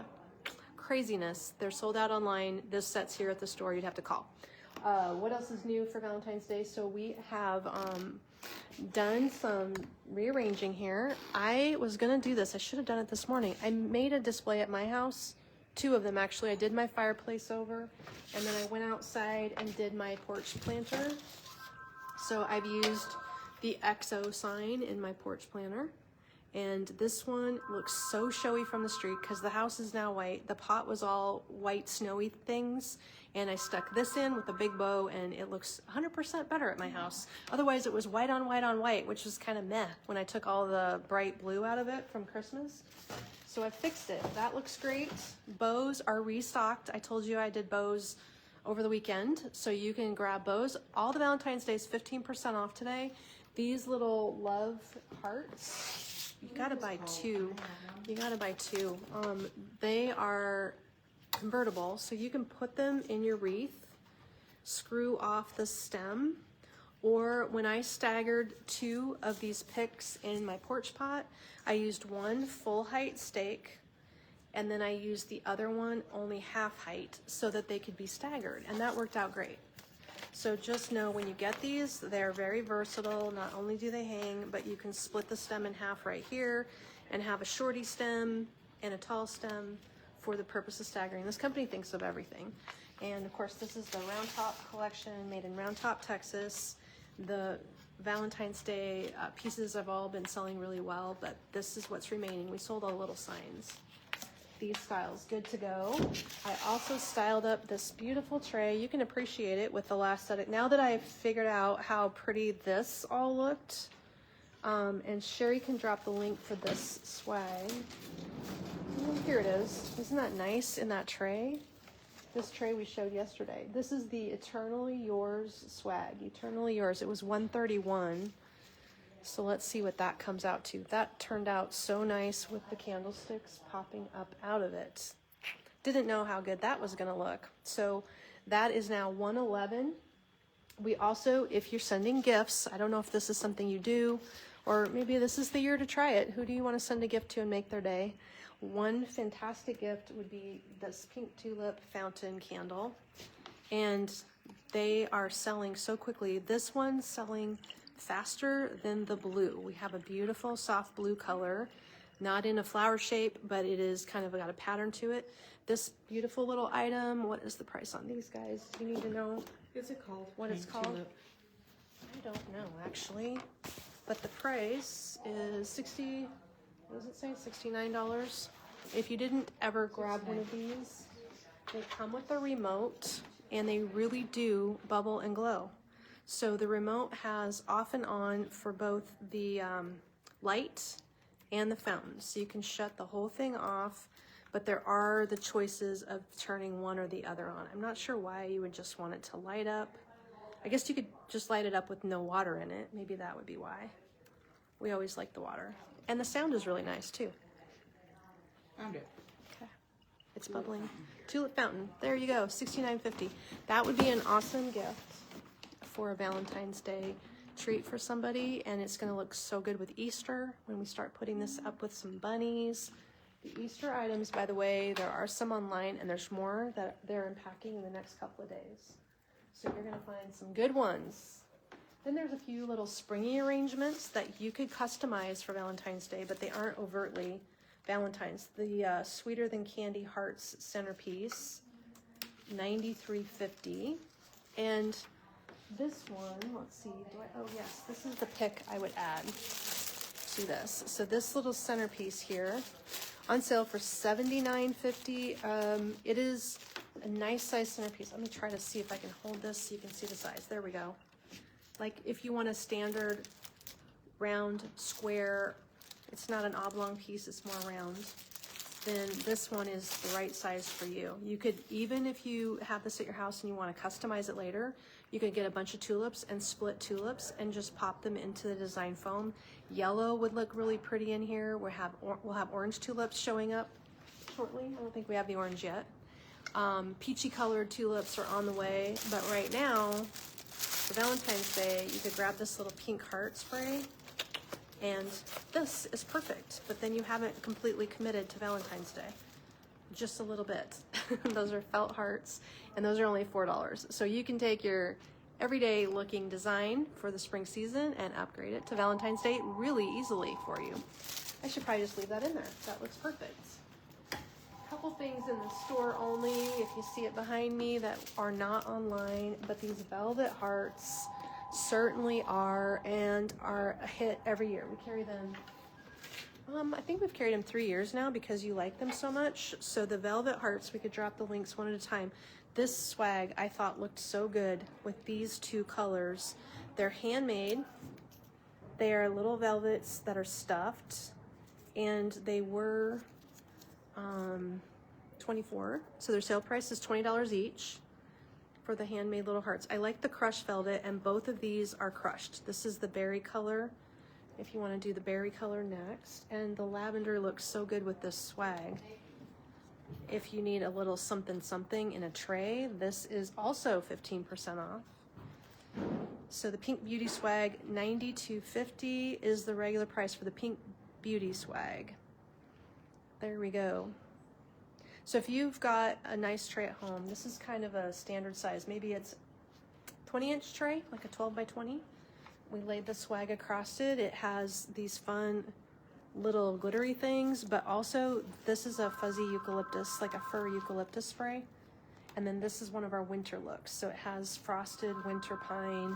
Craziness. They're sold out online. This set's here at the store. You'd have to call. What else is new for Valentine's Day? So we have done some rearranging here. I was going to do this. I should have done it this morning. I made a display at my house. 2 of them actually. I did my fireplace over and then I went outside and did my porch planter. So I've used the XO sign in my porch planter. And this one looks so showy from the street because the house is now white. The pot was all white snowy things. And I stuck this in with a big bow and it looks 100% better at my house. Otherwise it was white on white on white, which was kind of meh when I took all the bright blue out of it from Christmas. So I fixed it. That looks great. Bows are restocked. I told you I did bows over the weekend. So you can grab bows. All the Valentine's Day is 15% off today. These little love hearts, you gotta buy 2. You gotta buy 2. They are convertible, so you can put them in your wreath, screw off the stem, or when I staggered 2 of these picks in my porch pot, I used 1 full height stake and then I used the other one only half height so that they could be staggered, and that worked out great. So just know when you get these, they're very versatile. Not only do they hang, but you can split the stem in half right here and have a shorty stem and a tall stem for the purpose of staggering. This company thinks of everything. And of course, this is the Round Top collection made in Round Top, Texas. The Valentine's Day pieces have all been selling really well, but this is what's remaining. We sold all little signs. These styles, good to go. I also styled up this beautiful tray. You can appreciate it with the last set. Now that I've figured out how pretty this all looked, and Sherry can drop the link for this swag. Oh, here it is. Isn't that nice in that tray? This tray we showed yesterday. This is the Eternally Yours swag. Eternally Yours. It was $131. So let's see what that comes out to. That turned out so nice with the candlesticks popping up out of it. Didn't know how good that was going to look. So that is now $111. We also, if you're sending gifts, I don't know if this is something you do, or maybe this is the year to try it. Who do you want to send a gift to and make their day? One fantastic gift would be this pink tulip fountain candle. And they are selling so quickly. This one's selling faster than the blue. We have a beautiful soft blue color, not in a flower shape, but it is kind of got a pattern to it. This beautiful little item, what is the price on these guys? Do you need to know? Is it called? What it's called? I don't know actually, but the price is what does it say? $69. If you didn't ever grab one of these, they come with a remote and they really do bubble and glow. So the remote has off and on for both the light and the fountain. So you can shut the whole thing off, but there are the choices of turning one or the other on. I'm not sure why you would just want it to light up. I guess you could just light it up with no water in it. Maybe that would be why. We always like the water. And the sound is really nice too. Found it. Okay. It's bubbling. Tulip fountain. There you go. $69.50. That would be an awesome gift for a Valentine's Day treat for somebody, and it's going to look so good with Easter when we start putting this up with some bunnies. The Easter items, by the way, there are some online, and there's more that they're unpacking in the next couple of days. So you're going to find some good ones. Then there's a few little springy arrangements that you could customize for Valentine's Day, but they aren't overtly Valentine's. The Sweeter Than Candy Hearts centerpiece, $93.50. And this one, let's see, oh yes, this is the pick I would add to this. So this little centerpiece here, on sale for $79.50. It is a nice size centerpiece. Let me try to see if I can hold this so you can see the size. There we go. Like if you want a standard round square, it's not an oblong piece, it's more round, then this one is the right size for you. You could, even if you have this at your house and you want to customize it later, you could get a bunch of tulips and split tulips and just pop them into the design foam. Yellow would look really pretty in here. We'll have orange tulips showing up shortly. I don't think we have the orange yet. Peachy colored tulips are on the way, but right now, for Valentine's Day, you could grab this little pink heart spray, and this is perfect, but then you haven't completely committed to Valentine's Day. Just a little bit. Those are felt hearts, and those are only $4. So you can take your everyday looking design for the spring season and upgrade it to Valentine's Day really easily for you. I should probably just leave that in there. That looks perfect. Couple things in the store only, if you see it behind me, that are not online, but these velvet hearts certainly are, and are a hit every year. We carry them, I think we've carried them 3 years now because you like them so much. So the velvet hearts, we could drop the links one at a time. This swag I thought looked so good with these two colors. They're handmade. They are little velvets that are stuffed, and they were $24. So their sale price is $20 each for the handmade little hearts. I like the crushed velvet, and both of these are crushed. This is the berry color, if you want to do the berry color next. And the lavender looks so good with this swag. If you need a little something something in a tray, this is also 15% off. So the Pink Beauty swag, $92.50 is the regular price for the Pink Beauty swag. There we go. So if you've got a nice tray at home, this is kind of a standard size. Maybe it's 20-inch tray, like a 12 by 20. We laid the swag across it. It has these fun little glittery things, but also this is a fuzzy eucalyptus, like a fur eucalyptus spray. And then this is one of our winter looks. So it has frosted winter pine,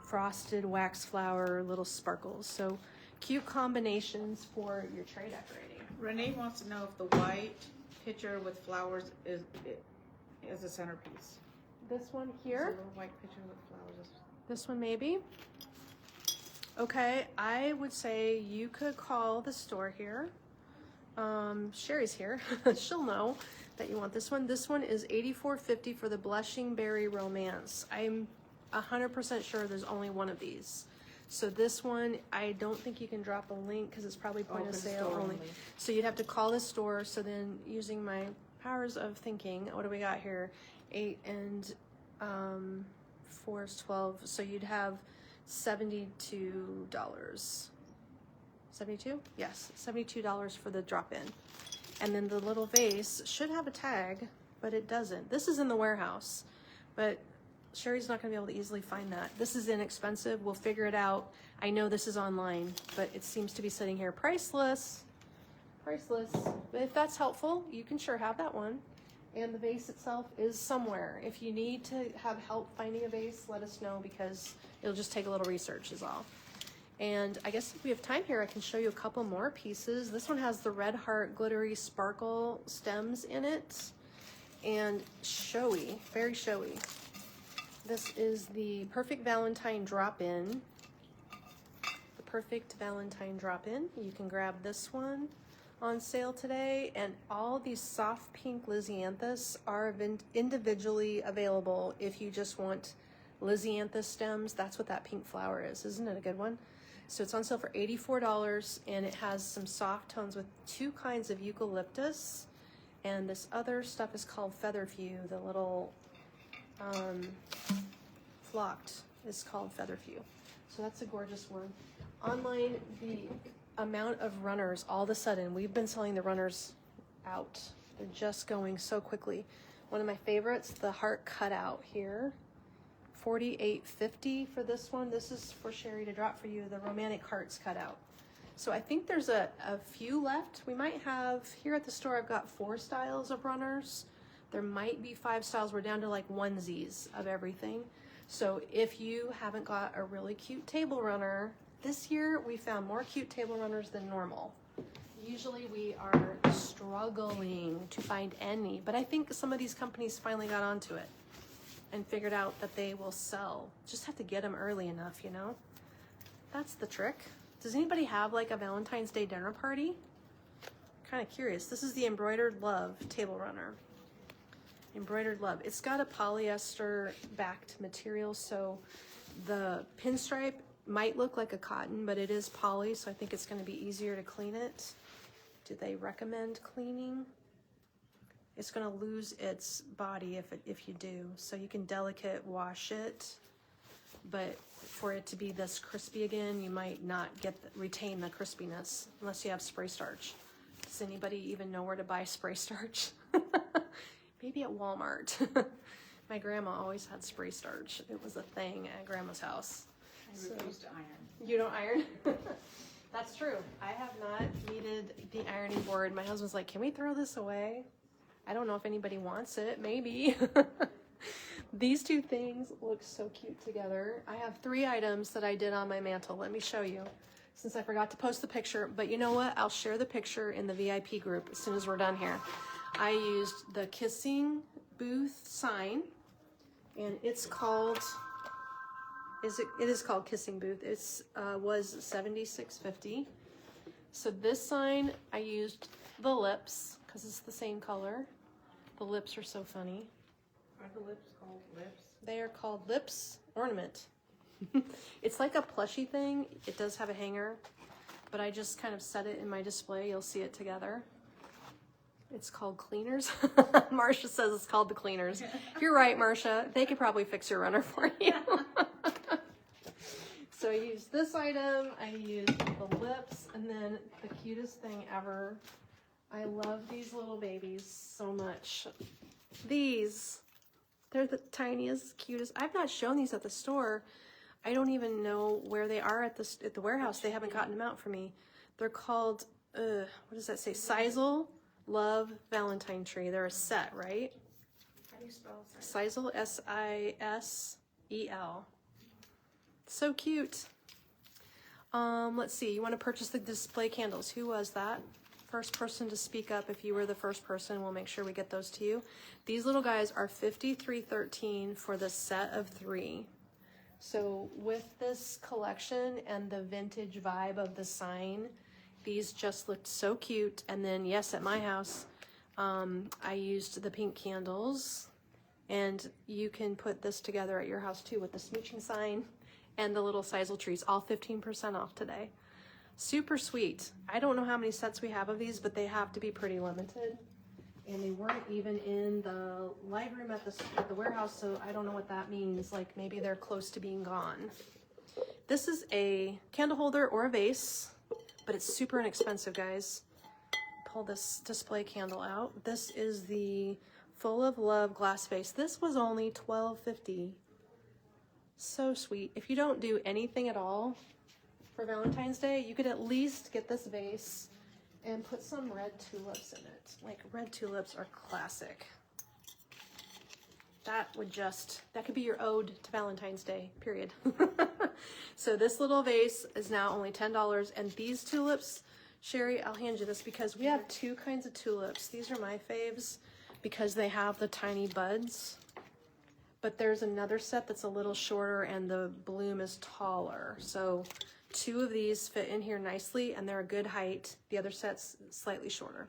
frosted wax flower, little sparkles. So cute combinations for your tray decorating. Renee wants to know if the white pitcher with flowers is a centerpiece. This one It's a here, little white pitcher with flowers. this one maybe. Okay, I would say you could call the store here. Sherry's here. She'll know that you want this one. This one is $84.50 for the Blushing Berry Romance. I'm 100% sure there's only one of these. So this one, I don't think you can drop a link because it's probably point of sale only. So you'd have to call the store. So then using my powers of thinking, what do we got here? 8 and 4 is 12. So you'd have $72. 72? Yes, $72 for the drop-in. And then the little vase should have a tag, but it doesn't. This is in the warehouse, but Sherry's not gonna be able to easily find that. This is inexpensive, we'll figure it out. I know this is online, but it seems to be sitting here priceless. Priceless, but if that's helpful, you can sure have that one. And the vase itself is somewhere. If you need to have help finding a vase, let us know because it'll just take a little research is all. And I guess if we have time here, I can show you a couple more pieces. This one has the Red Heart glittery sparkle stems in it. And showy, very showy. This is the Perfect Valentine Drop-In. The Perfect Valentine Drop-In. You can grab this one on sale today. And all these soft pink Lisianthus are individually available if you just want Lisianthus stems. That's what that pink flower is. Isn't it a good one? So it's on sale for $84 and it has some soft tones with 2 kinds of eucalyptus. And this other stuff is called Featherfew. The little flocked is called Featherfew. So that's a gorgeous one. Online, the amount of runners, all of a sudden, we've been selling the runners out. They're just going so quickly. One of my favorites, the heart cutout here. $48.50 for this one. This is for Sherry to drop for you, the romantic hearts cut out. So I think there's a few left. We might have, here at the store, I've got 4 styles of runners. There might be 5 styles. We're down to like onesies of everything. So if you haven't got a really cute table runner, this year we found more cute table runners than normal. Usually we are struggling to find any, but I think some of these companies finally got onto it and figured out that they will sell. Just have to get them early enough, you know? That's the trick. Does anybody have like a Valentine's Day dinner party? Kind of curious. This is the Embroidered Love table runner. Embroidered Love. It's got a polyester backed material, so the pinstripe might look like a cotton, but it is poly, so I think it's gonna be easier to clean it. Do they recommend cleaning? It's gonna lose its body if you do. So you can delicate wash it, but for it to be this crispy again, you might not retain the crispiness unless you have spray starch. Does anybody even know where to buy spray starch? Maybe at Walmart. My grandma always had spray starch. It was a thing at grandma's house. I refuse to iron. You don't iron? That's true. I have not needed the ironing board. My husband's like, can we throw this away? I don't know if anybody wants it. Maybe. These 2 things look so cute together. I have 3 items that I did on my mantle. Let me show you. Since I forgot to post the picture, but you know what? I'll share the picture in the VIP group as soon as we're done here. I used the Kissing Booth sign, and it's called, it is called Kissing Booth. It's was $76.50. So this sign, I used the lips because it's the same color. The lips are so funny. Are the lips called lips? They are called Lips Ornament. It's like a plushy thing. It does have a hanger, but I just kind of set it in my display. You'll see it together. It's called Cleaners. Marcia says it's called the Cleaners. You're right, Marcia. They could probably fix your runner for you. So I used this item, I used the lips, and then the cutest thing ever. I love these little babies so much. These, they're the tiniest, cutest. I've not shown these at the store. I don't even know where they are at the warehouse. They haven't gotten them out for me. They're called, what does that say? Sisal Love Valentine Tree. They're a set, right? How do you spell that? Sisal, Sisel. So cute. Let's see. You want to purchase the display candles. Who was that? First person to speak up. If you were the first person, we'll make sure we get those to you. These little guys are $53.13 for the set of 3. So with this collection and the vintage vibe of the sign, these just looked so cute. And then yes, at my house, I used the pink candles, and you can put this together at your house too with the smooching sign and the little sisal trees, all 15% off today. Super sweet. I don't know how many sets we have of these, but they have to be pretty limited. And they weren't even in the live room at the warehouse, so I don't know what that means. Like maybe they're close to being gone. This is a candle holder or a vase, but it's super inexpensive, guys. Pull this display candle out. This is the Full of Love glass vase. This was only $12.50. So sweet. If you don't do anything at all for Valentine's Day, you could at least get this vase and put some red tulips in it. Like, red tulips are classic. That could be your ode to Valentine's Day, period. So this little vase is now only $10, and these tulips, Sherry, I'll hand you this because we have 2 kinds of tulips. These are my faves because they have the tiny buds. But there's another set that's a little shorter and the bloom is taller. So 2 of these fit in here nicely and they're a good height. The other set's slightly shorter.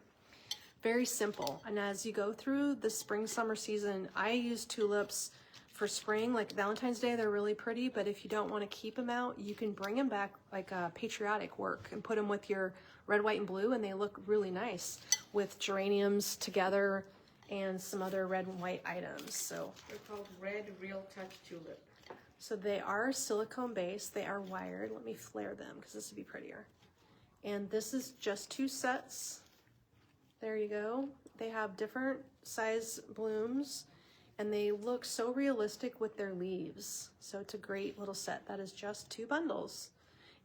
Very simple. And as you go through the spring, summer season, I use tulips for spring. Like Valentine's Day, they're really pretty, but if you don't want to keep them out, you can bring them back like a patriotic work and put them with your red, white, and blue, and they look really nice with geraniums together and some other red and white items. So They're called Red Real Touch Tulip. So they are silicone based. They are wired. Let me flare them because this would be prettier. And this is just 2 sets. There you go. They have different size blooms and they look so realistic with their leaves. So it's a great little set. That is just 2 bundles.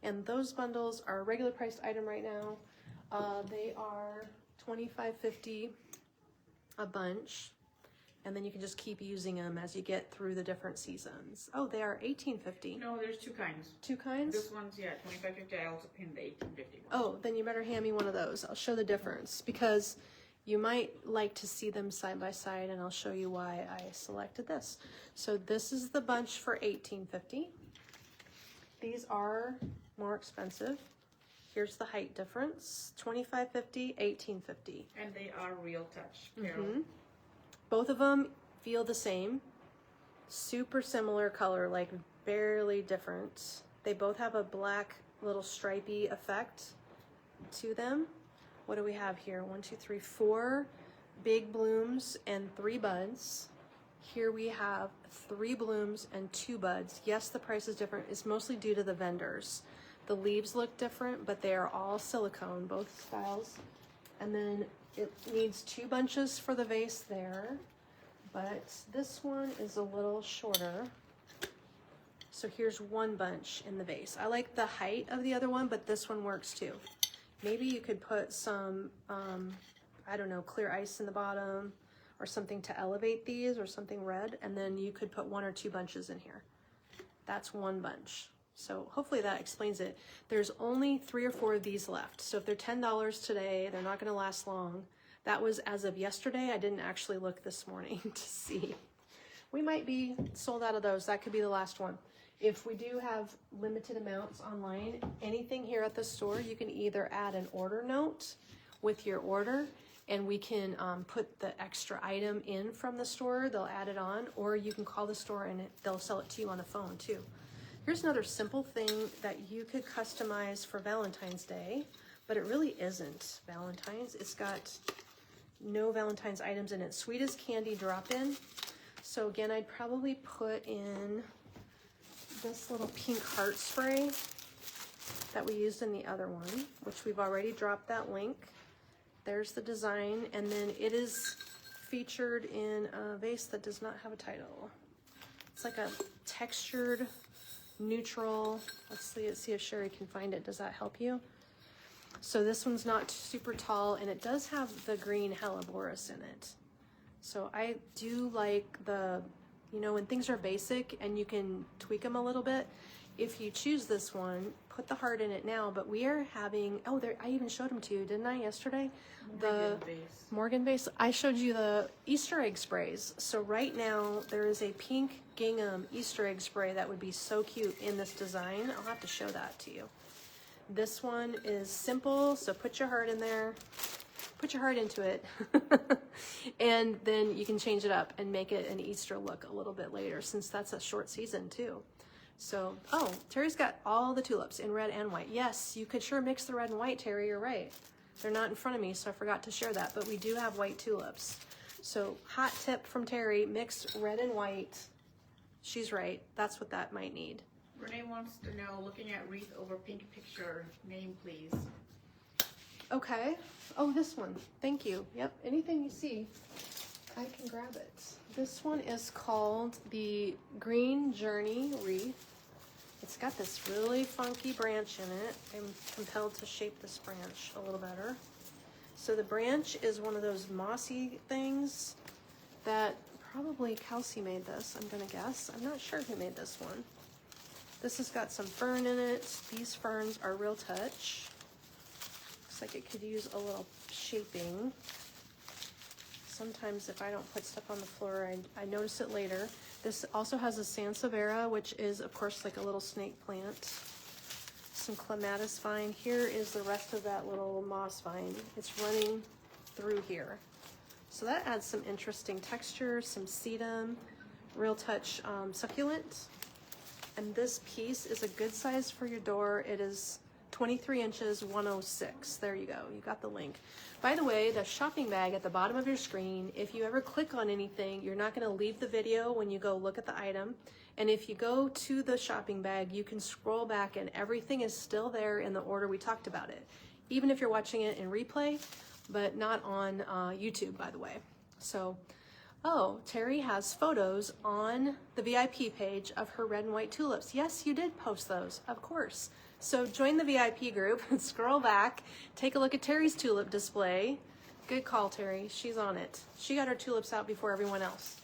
And those bundles are a regular priced item right now. They are $25.50 a bunch. And then you can just keep using them as you get through the different seasons. Oh, they are $18.50. No, there's 2 kinds. 2 kinds? This one's, yeah, $25.50. I also pinned the $18.50 one. Oh, then you better hand me one of those. I'll show the difference because you might like to see them side by side, and I'll show you why I selected this. So this is the bunch for $18.50. These are more expensive. Here's the height difference, $25.50, $18.50. And they are Real Touch, Carol. Both of them feel the same. Super similar color, like barely different. They both have a black little stripy effect to them. What do we have here? 1, 2, 3, 4 big blooms and 3 buds. Here we have 3 blooms and 2 buds. Yes, the price is different. It's mostly due to the vendors. The leaves look different, but they are all silicone, both styles. And then it needs 2 bunches for the vase there, but this one is a little shorter. So here's 1 bunch in the vase. I like the height of the other one, but this one works too. Maybe you could put some, I don't know, clear ice in the bottom or something to elevate these or something red, and then you could put 1 or 2 bunches in here. That's 1 bunch. So hopefully that explains it. There's only 3 or 4 of these left. So if they're $10 today, they're not gonna last long. That was as of yesterday. I didn't actually look this morning to see. We might be sold out of those. That could be the last one. If we do have limited amounts online, anything here at the store, you can either add an order note with your order and we can put the extra item in from the store. They'll add it on, or you can call the store and they'll sell it to you on the phone too. Here's another simple thing that you could customize for Valentine's Day, but it really isn't Valentine's. It's got no Valentine's items in it. Sweet as Candy drop-in. So again, I'd probably put in this little pink heart spray that we used in the other one, which we've already dropped that link. There's the design, and then it is featured in a vase that does not have a title. It's like a textured neutral. Let's see if Sherry can find it. Does that help you? So this one's not super tall, and it does have the green Helleborus in it. So I do like the, you know, when things are basic and you can tweak them a little bit. If you choose this one, put the heart in it now, but we are having, oh, there, I even showed them to you, didn't I, yesterday? The Morgan base. I showed you the Easter egg sprays. So right now there is a pink gingham Easter egg spray that would be so cute in this design. I'll have to show that to you. This one is simple, so put your heart in there. Put your heart into it. And then you can change it up and make it an Easter look a little bit later, since that's a short season too. So, oh, Terry's got all the tulips in red and white. Yes, you could sure mix the red and white, Terry, you're right. They're not in front of me, so I forgot to share that, but we do have white tulips. So, hot tip from Terry, mix red and white. She's right, that's what that might need. Renee wants to know, looking at wreath over pink picture, name please. Okay. Oh, this one. Thank you. Yep. Anything you see, I can grab it. This one is called the Green Journey Wreath. It's got this really funky branch in it. I'm compelled to shape this branch a little better. So the branch is one of those mossy things that probably Kelsey made this, I'm gonna guess. I'm not sure who made this one. This has got some fern in it. These ferns are real touch. Looks like it could use a little shaping. Sometimes if I don't put stuff on the floor, I notice it later. This also has a Sansevieria, which is of course like a little snake plant. Some clematis vine. Here is the rest of that little moss vine. It's running through here. So that adds some interesting texture, some sedum, real touch succulent. And this piece is a good size for your door. It is 23 inches, 106. There you go. You got the link. By the way, the shopping bag at the bottom of your screen, if you ever click on anything, you're not going to leave the video when you go look at the item. And if you go to the shopping bag, you can scroll back and everything is still there in the order we talked about it. Even if you're watching it in replay, but not on YouTube, by the way. So, oh, Terry has photos on the VIP page of her red and white tulips. Yes, you did post those, of course. So join the VIP group and scroll back, take a look at Terry's tulip display. Good call, Terry. She's on it. She got her tulips out before everyone else.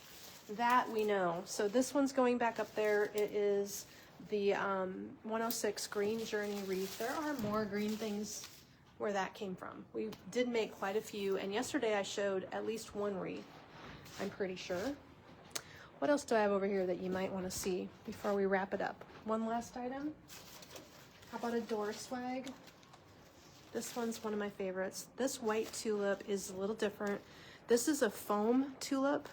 That we know. So this one's going back up there. It is the 106 Green Journey Wreath. There are more green things where that came from. We did make quite a few, and yesterday I showed at least one wreath, I'm pretty sure. What else do I have over here that you might want to see before we wrap it up? One last item. How about a door swag? This one's one of my favorites. This white tulip is a little different. This is a foam tulip,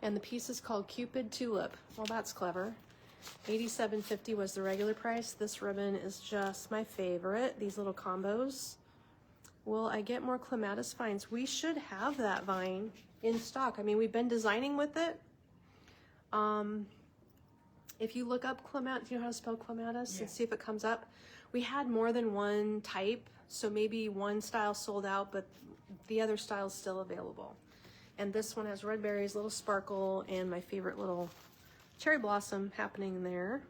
and the piece is called Cupid Tulip. Well, that's clever. $87.50 was the regular price. This ribbon is just my favorite. These little combos. Will I get more clematis vines? We should have that vine in stock. I mean, we've been designing with it. If you look up clematis, do you know how to spell clematis? Yeah. And see if it comes up. We had more than one type, so maybe one style sold out, but the other style is still available. And this one has red berries, little sparkle, and my favorite little cherry blossom happening there.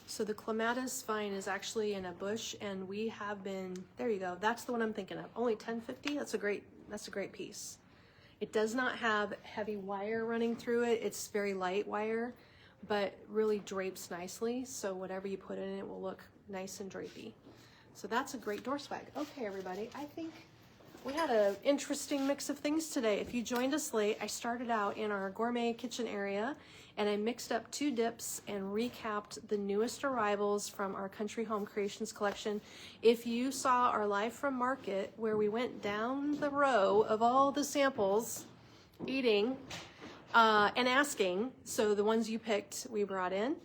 So the clematis vine is actually in a bush, and we have been, there you go, that's the one I'm thinking of. Only $10.50, that's a great piece. It does not have heavy wire running through it. It's very light wire, but really drapes nicely. So whatever you put in it will look nice and drapey. So that's a great door swag. Okay, everybody, I think we had an interesting mix of things today. If you joined us late, I started out in our gourmet kitchen area, and I mixed up 2 dips and recapped the newest arrivals from our Country Home Creations collection. If you saw our live from market, where we went down the row of all the samples, eating and asking, so the ones you picked we brought in,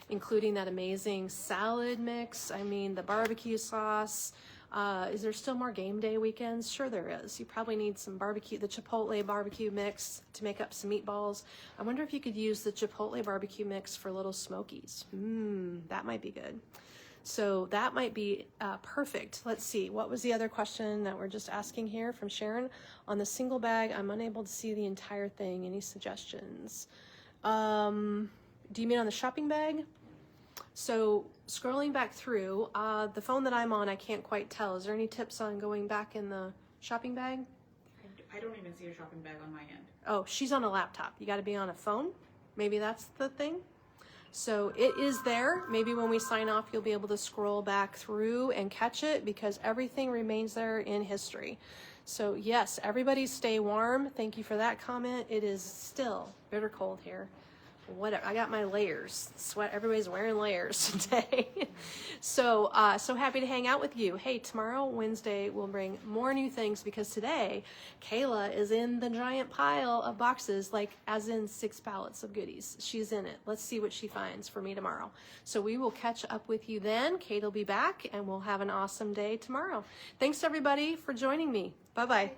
including that amazing salad mix, I mean the barbecue sauce. Is there still more game day weekends? Sure there is. You probably need some barbecue, the Chipotle barbecue mix to make up some meatballs. I wonder if you could use the Chipotle barbecue mix for little smokies. That might be good. So that might be perfect. Let's see, what was the other question that we're just asking here from Sharon? On the single bag, I'm unable to see the entire thing. Any suggestions? Do you mean on the shopping bag? So scrolling back through, the phone that I'm on, I can't quite tell. Is there any tips on going back in the shopping bag? I don't even see a shopping bag on my end. Oh, she's on a laptop. You got to be on a phone. Maybe that's the thing. So it is there. Maybe when we sign off, you'll be able to scroll back through and catch it because everything remains there in history. So yes, everybody stay warm. Thank you for that comment. It is still bitter cold here. Whatever. I got my layers. Sweat. Everybody's wearing layers today. So happy to hang out with you. Hey, tomorrow, Wednesday, we'll bring more new things because today, Kayla is in the giant pile of boxes, like as in 6 pallets of goodies. She's in it. Let's see what she finds for me tomorrow. So we will catch up with you then. Kate will be back and we'll have an awesome day tomorrow. Thanks everybody for joining me. Bye-bye.